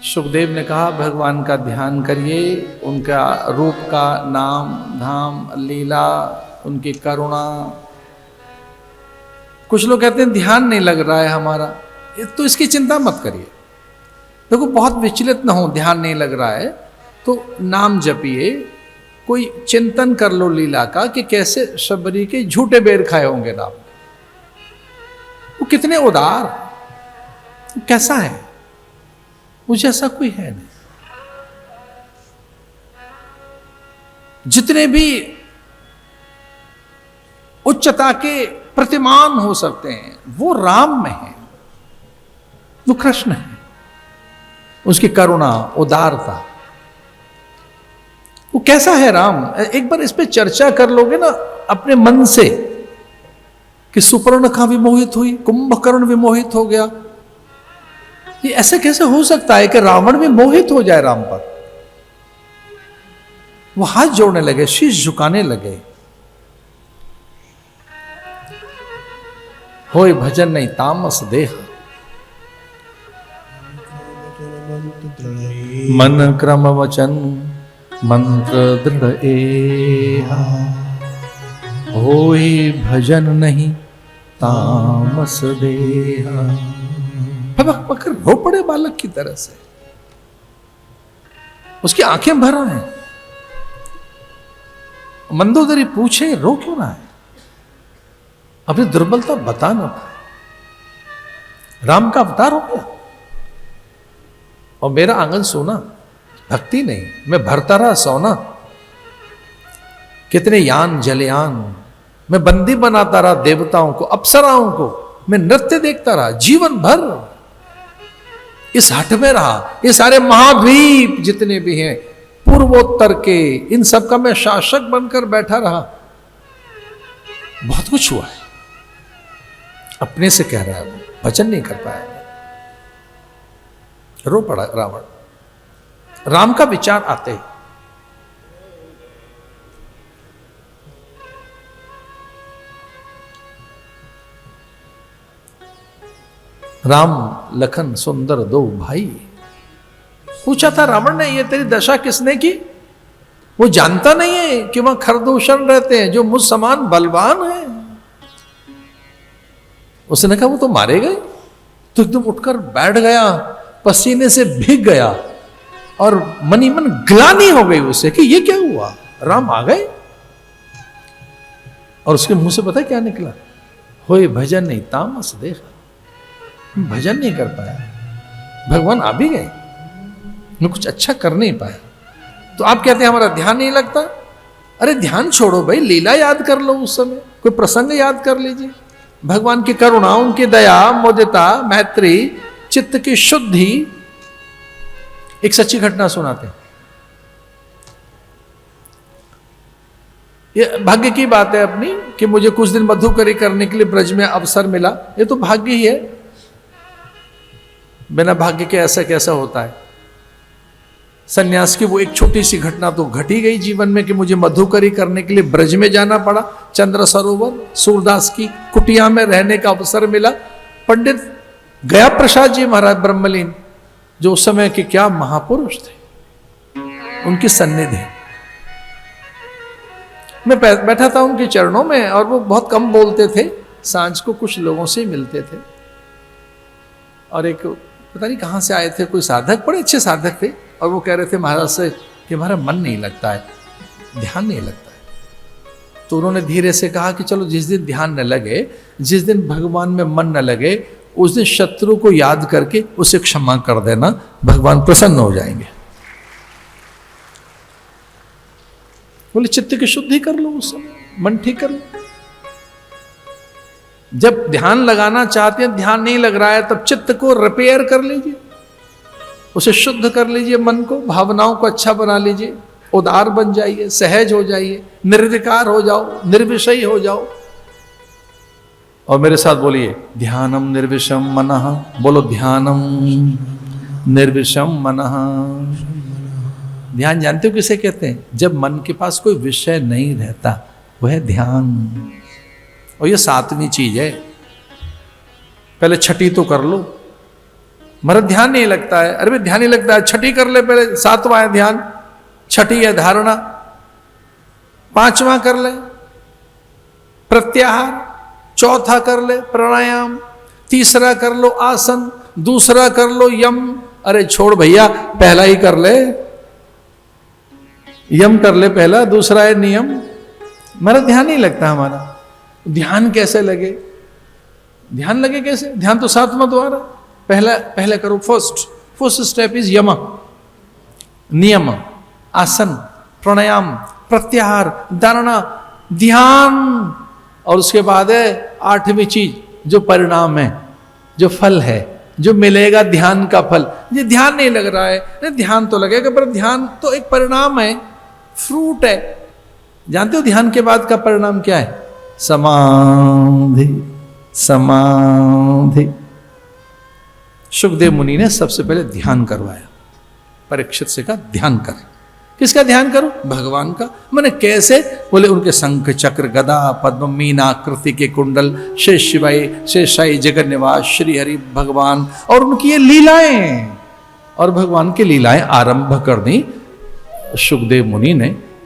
सुखदेव ने कहा भगवान का ध्यान करिए, उनका रूप का नाम धाम लीला, उनकी करुणा। कुछ लोग कहते हैं ध्यान नहीं लग रहा है हमारा, तो इसकी चिंता मत करिए। देखो बहुत विचलित ना हो, ध्यान नहीं लग रहा है तो नाम जपिए, कोई चिंतन कर लो लीला का कि कैसे शबरी के झूठे बेर खाए होंगे राम, वो कितने उदार, वो कैसा है, मुझे ऐसा कोई है नहीं। जितने भी उच्चता के प्रतिमान हो सकते हैं वो राम में है, वो कृष्ण है। उसकी करुणा उदारता, वो कैसा है राम, एक बार इस पे चर्चा कर लोगे ना अपने मन से कि सुपर्णखा विमोहित हुई, कुंभकर्ण विमोहित हो गया, ये ऐसे कैसे हो सकता है कि रावण भी मोहित हो जाए राम पर। वो हाथ जोड़ने लगे, शीश झुकाने लगे। होय भजन नहीं तामस देह, मन क्रम वचन मंत्र दृढ़ एहा, होय भजन नहीं तामस देहा। भबक पकड़ रो पड़े बालक की तरह से, उसकी आंखें भर रहे हैं। मंदोदरी पूछे रो क्यों ना है, अपनी दुर्बलता बता ना पाए। राम का अवतार हो गया और मेरा आंगन सोना, भक्ति नहीं, मैं भरता रहा सोना। कितने यान जलयान, मैं बंदी बनाता रहा देवताओं को, अप्सराओं को, मैं नृत्य देखता रहा जीवन भर, इस हट में रहा। ये सारे महाद्वीप जितने भी हैं पूर्वोत्तर के, इन सब का मैं शासक बनकर बैठा रहा। बहुत कुछ हुआ है, अपने से कह रहा है वो, भजन नहीं कर पाया। रो पड़ा रावण। राम का विचार आते ही राम लखन सुंदर दो भाई। पूछा था रावण ने, ये तेरी दशा किसने की? वो जानता नहीं है कि वहां खरदूषण रहते हैं जो मुझ समान बलवान है। उसने कहा वो तो मारे गए। तो एकदम उठकर बैठ गया, पसीने से भीग गया और मनी मन ग्लानि हो गई उसे कि ये क्या हुआ, राम आ गए। और उसके मुंह से पता क्या निकला, होए भजन नहीं तामस देख, भजन नहीं कर पाया, भगवान आ भी गए, मैं कुछ अच्छा कर नहीं पाया। तो आप कहते हैं हमारा ध्यान नहीं लगता। अरे ध्यान छोड़ो भाई, लीला याद कर लो, उस समय कोई प्रसंग याद कर लीजिए, भगवान की करुणा, उनकी दया, मुदिता, मैत्री, चित्त की शुद्धि। एक सच्ची घटना सुनाते हैं, ये भाग्य की बात है अपनी कि मुझे कुछ दिन मधुकरी करने के लिए ब्रज में अवसर मिला। ये तो भाग्य ही है, बिना भाग्य के ऐसा कैसा होता है। सन्यास की वो एक छोटी सी घटना तो घट ही गई जीवन में कि मुझे मधुकरी करने के लिए ब्रज में जाना पड़ा। चंद्र सरोवर सूरदास की कुटिया में रहने का अवसर मिला। पंडित गया प्रसाद जी महाराज ब्रह्मलीन, जो उस समय के क्या महापुरुष थे, उनकी सन्निधि मैं बैठा था उनके चरणों में, और वो बहुत कम बोलते थे, सांझ को कुछ लोगों से मिलते थे। और एक पता नहीं कहाँ से आए थे, कोई साधक, बड़े अच्छे साधक थे, और वो कह रहे थे महाराज से कि हमारा मन नहीं लगता है, ध्यान नहीं लगता है। तो उन्होंने धीरे से कहा कि चलो जिस दिन ध्यान न लगे, जिस दिन भगवान में मन न लगे, उस दिन शत्रु को याद करके उसे क्षमा कर देना, भगवान प्रसन्न हो जाएंगे। बोले चित्त की शुद्धि कर लो, उस समय मन ठीक कर लो। जब ध्यान लगाना चाहते हैं, ध्यान नहीं लग रहा है, तब चित्त को रिपेयर कर लीजिए, उसे शुद्ध कर लीजिए, मन को, भावनाओं को अच्छा बना लीजिए, उदार बन जाइए, सहज हो जाइए, निर्विकार हो जाओ, निर्विषयी हो जाओ। और मेरे साथ बोलिए, ध्यानम निर्विषम मनः। बोलो ध्यानम निर्विषम मनः। ध्यान जानते हो किसे कहते हैं? जब मन के पास कोई विषय नहीं रहता, वह ध्यान। और ये 7वीं चीज है, पहले छठी तो कर लो। मेरा ध्यान नहीं लगता है। अरे भाई ध्यान नहीं लगता है, छठी कर ले पहले, 7वां है ध्यान, छठी है धारणा, 5वां कर ले प्रत्याहार, 4था कर ले प्राणायाम, 3रा कर लो आसन, 2रा कर लो यम। अरे छोड़ भैया, पहला ही कर ले, यम कर ले पहला, 2रा है नियम। मेरा ध्यान नहीं लगता हमारा। ध्यान कैसे लगे? ध्यान लगे कैसे? ध्यान तो 7वां द्वार है। पहले करो, फर्स्ट स्टेप इज यम, नियम, आसन, प्राणायाम, प्रत्याहार, धारणा, ध्यान। और उसके बाद है 8वीं चीज, जो परिणाम है, जो फल है, जो मिलेगा ध्यान का फल। ये ध्यान नहीं लग रहा है, नहीं ध्यान तो लगेगा, पर ध्यान तो एक परिणाम है, फ्रूट है। जानते हो ध्यान के बाद का परिणाम क्या है? समाधि। समाधि। सुखदेव मुनि ने सबसे पहले ध्यान करवाया, परीक्षित से कहा ध्यान कर। किसका ध्यान करो? भगवान का। मैंने कैसे? बोले उनके शंख चक्र गदा पद्म मीनाकृति के कुंडल, शेष शिवाई शेषाई जगन निवास श्री हरि भगवान, और उनकी ये लीलाएं, और भगवान की लीलाएं आरंभ कर दी सुखदेव मुनि ने।